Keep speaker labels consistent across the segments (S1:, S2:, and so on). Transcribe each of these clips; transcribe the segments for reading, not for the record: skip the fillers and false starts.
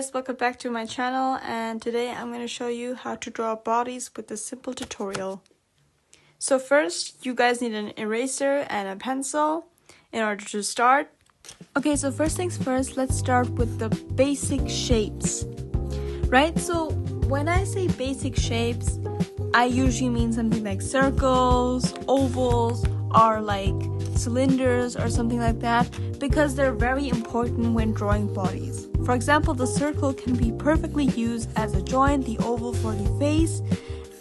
S1: guys, welcome back to my channel, and today I'm going to show you how to draw bodies with a simple tutorial. So first, you guys need an eraser and a pencil in order to start. Okay, so first things first, let's start with the basic shapes, right? So when I say basic shapes, I usually mean something like circles, ovals, or like cylinders or something like that, because they're very important when drawing bodies. For example, the circle can be perfectly used as a joint, the oval for the face,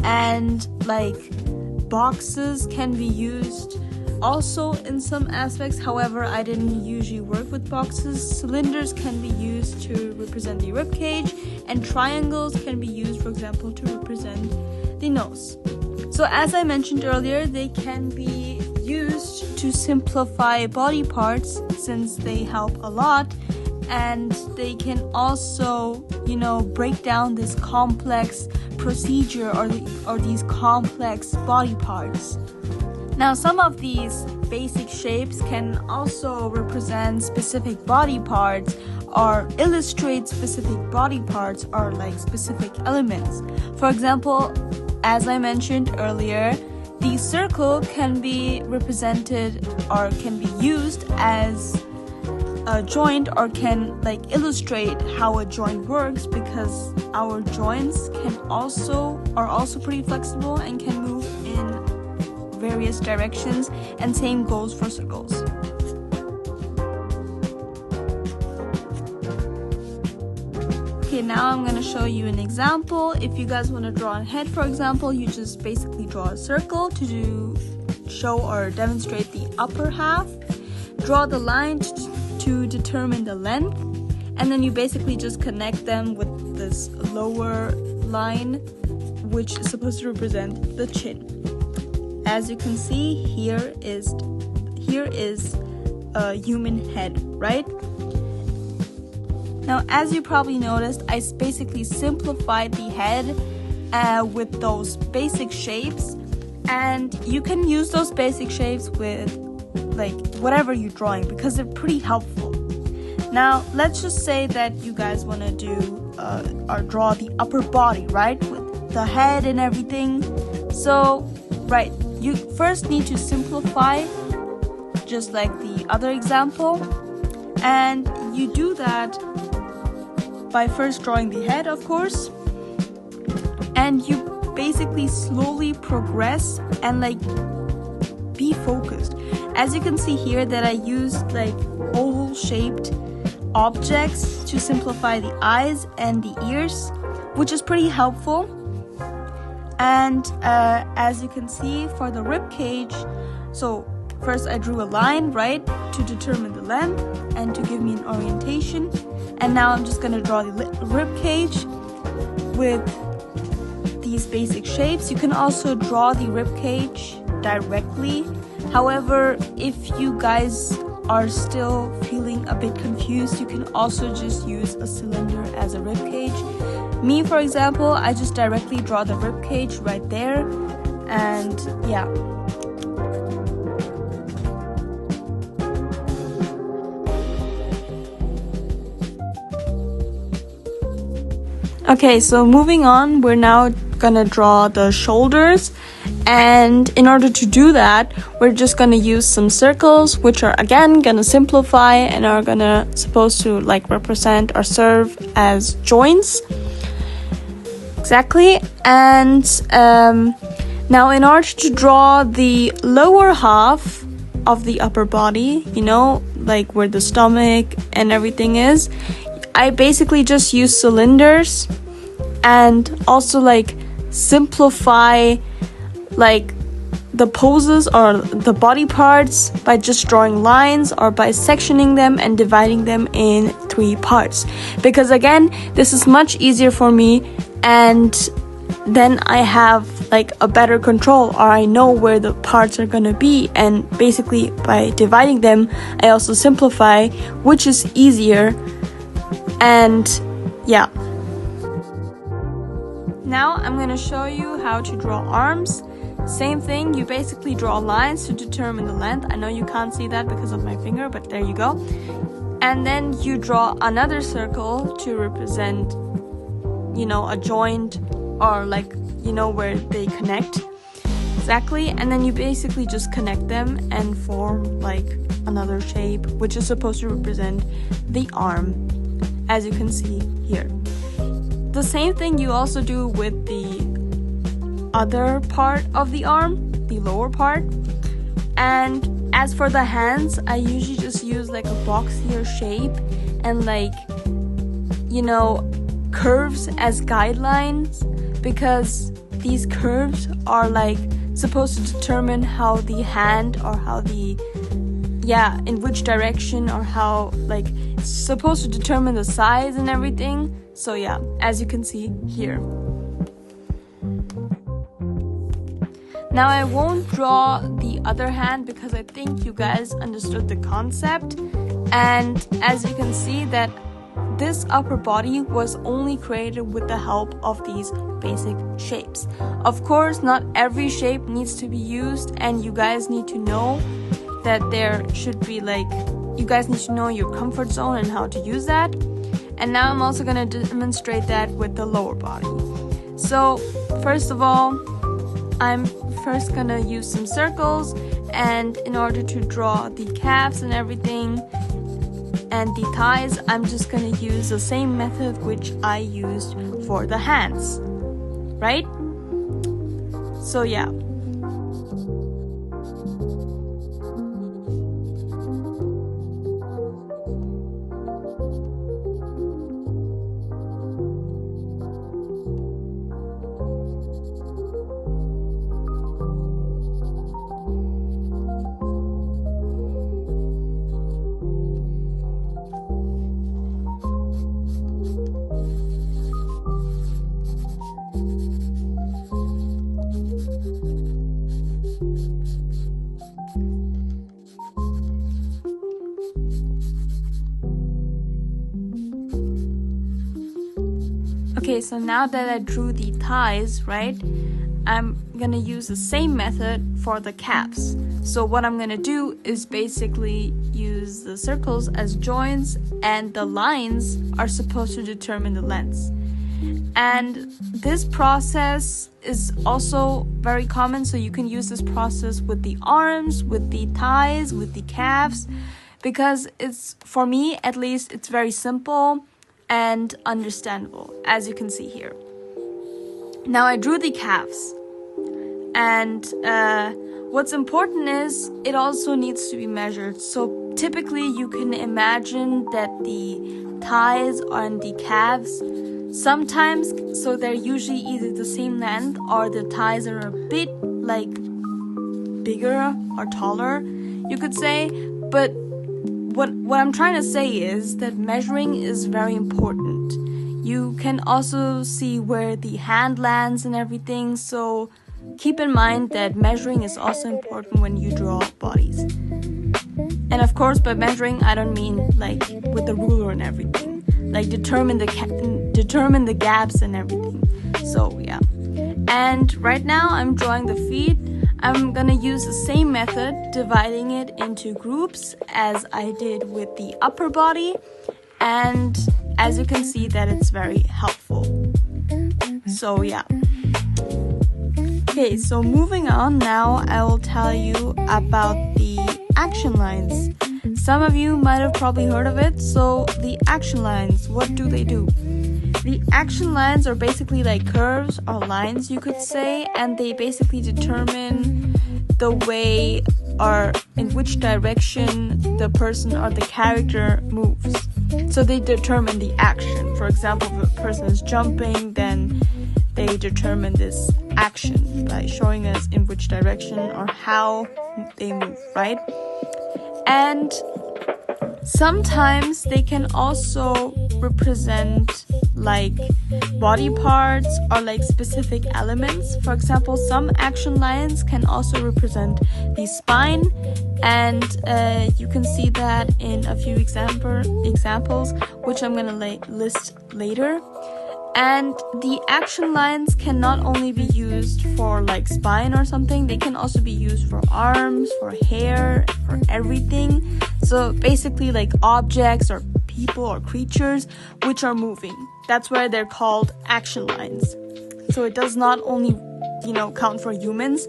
S1: and like boxes can be used also in some aspects. However, I didn't usually work with boxes. Cylinders can be used to represent the rib cage, and triangles can be used, for example, to represent the nose. So as I mentioned earlier, they can be used to simplify body parts since they help a lot, and they can also, break down this complex procedure or these complex body parts. Now, some of these basic shapes can also represent specific body parts or illustrate specific body parts or like specific elements. For example, as I mentioned earlier, the circle can be represented or can be used as a joint, or can like illustrate how a joint works, because our joints are also pretty flexible and can move in various directions, and same goes for circles. Okay, now I'm going to show you an example. If you guys want to draw a head, for example, you just basically draw a circle to show or demonstrate the upper half. Draw the line to determine the length, and then you basically just connect them with this lower line, which is supposed to represent the chin. As you can see, here is a human head, right? Now, as you probably noticed, I basically simplified the head with those basic shapes, and you can use those basic shapes with like whatever you're drawing, because they're pretty helpful. Now, let's just say that you guys want to do or draw the upper body, right, with the head and everything. So, right, you first need to simplify, just like the other example, and you do that by first drawing the head, of course, and you basically slowly progress and like be focused. As you can see here that I used like oval shaped objects to simplify the eyes and the ears, which is pretty helpful. And as you can see for the rib cage, so first I drew a line, right, to determine the length and to give me an orientation. And now I'm just going to draw the rib cage with these basic shapes. You can also draw the rib cage directly. However, if you guys are still feeling a bit confused, you can also just use a cylinder as a rib cage. Me, for example, I just directly draw the rib cage right there, and yeah. Okay, so moving on, we're now gonna draw the shoulders, and in order to do that, we're just gonna use some circles, which are again gonna simplify and are gonna supposed to like represent or serve as joints. Exactly. And now in order to draw the lower half of the upper body, like where the stomach and everything is, I basically just use cylinders, and also like simplify like the poses or the body parts by just drawing lines or by sectioning them and dividing them in 3 parts, because again, this is much easier for me, and then I have like a better control, or I know where the parts are gonna be, and basically by dividing them I also simplify, which is easier. And yeah, now I'm gonna show you how to draw arms. Same thing, you basically draw lines to determine the length. I know you can't see that because of my finger, but there you go. And then you draw another circle to represent, you know, a joint, or like, you know, where they connect exactly. And then you basically just connect them and form like another shape, which is supposed to represent the arm, as you can see here. The same thing you also do with the other part of the arm, the lower part. And as for the hands, I usually just use like a boxier shape and like, you know, curves as guidelines, because these curves are like supposed to determine how the hand, or how the, yeah, in which direction, or how, like, it's supposed to determine the size and everything. So yeah, as you can see here. Now I won't draw the other hand because I think you guys understood the concept. And as you can see that this upper body was only created with the help of these basic shapes. Of course, not every shape needs to be used, and you guys need to know that there should be like, you guys need to know your comfort zone and how to use that. And now I'm also going to demonstrate that with the lower body. So first of all, I'm first gonna use some circles, and in order to draw the calves and everything and the thighs, I'm just gonna use the same method which I used for the hands, right? So yeah. Okay, so now that I drew the thighs, right, I'm gonna use the same method for the calves. So what I'm gonna do is basically use the circles as joints, and the lines are supposed to determine the lengths. And this process is also very common, so you can use this process with the arms, with the thighs, with the calves, because it's, for me at least, it's very simple and understandable, as you can see here. Now I drew the calves, and what's important is it also needs to be measured. So typically you can imagine that the thighs and the calves sometimes, so they're usually either the same length, or the thighs are a bit like bigger or taller, you could say. But what I'm trying to say is that measuring is very important. You can also see where the hand lands and everything, so keep in mind that measuring is also important when you draw bodies. And of course, by measuring, I don't mean like with the ruler and everything, like determine the gaps and everything. So yeah. And right now I'm drawing the feet. I'm gonna use the same method, dividing it into groups as I did with the upper body, and as you can see that it's very helpful. So yeah. Okay, so moving on now, I will tell you about the action lines. Some of you might have probably heard of it. So the action lines, what do they do? The action lines are basically like curves or lines, you could say, and they basically determine the way or in which direction the person or the character moves. So they determine the action. For example, if a person is jumping, then they determine this action by showing us in which direction or how they move, right? And sometimes they can also represent like body parts or like specific elements. For example, some action lines can also represent the spine, and you can see that in a few examples, which I'm gonna list later. And the action lines can not only be used for like spine or something, they can also be used for arms, for hair, for everything. So basically like objects or people or creatures which are moving. That's why they're called action lines. So it does not only, count for humans.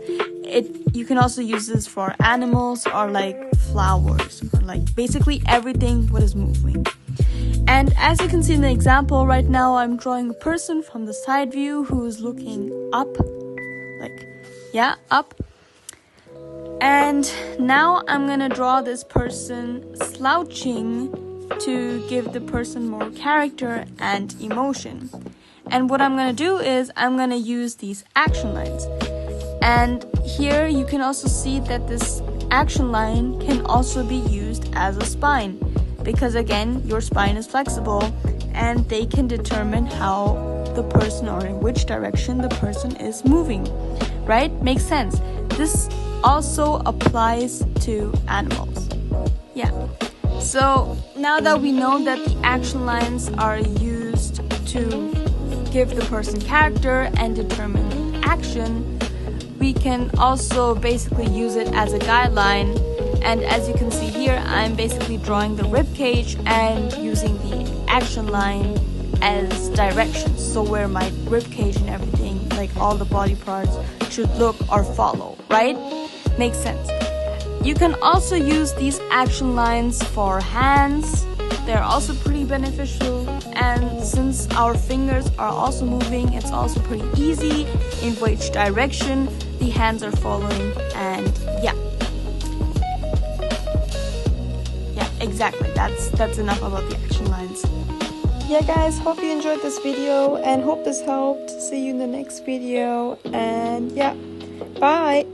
S1: You can also use this for animals or like flowers or like basically everything what is moving. And as you can see in the example right now, I'm drawing a person from the side view who is looking up, up. And now I'm gonna draw this person slouching to give the person more character and emotion. And what I'm gonna do is I'm gonna use these action lines. And here you can also see that this action line can also be used as a spine, because again, your spine is flexible and they can determine how the person or in which direction the person is moving, right? Makes sense. This also applies to animals. Yeah. So now that we know that the action lines are used to give the person character and determine action, we can also basically use it as a guideline. And as you can see here, I'm basically drawing the rib cage and using the action line as directions. So where my rib cage and everything, like all the body parts, should look or follow, right? Makes sense. You can also use these action lines for hands. They're also pretty beneficial. And since our fingers are also moving, it's also pretty easy in which direction the hands are following. And yeah, exactly. That's enough about the action lines. Yeah guys, hope you enjoyed this video and hope this helped. See you in the next video, and yeah, bye.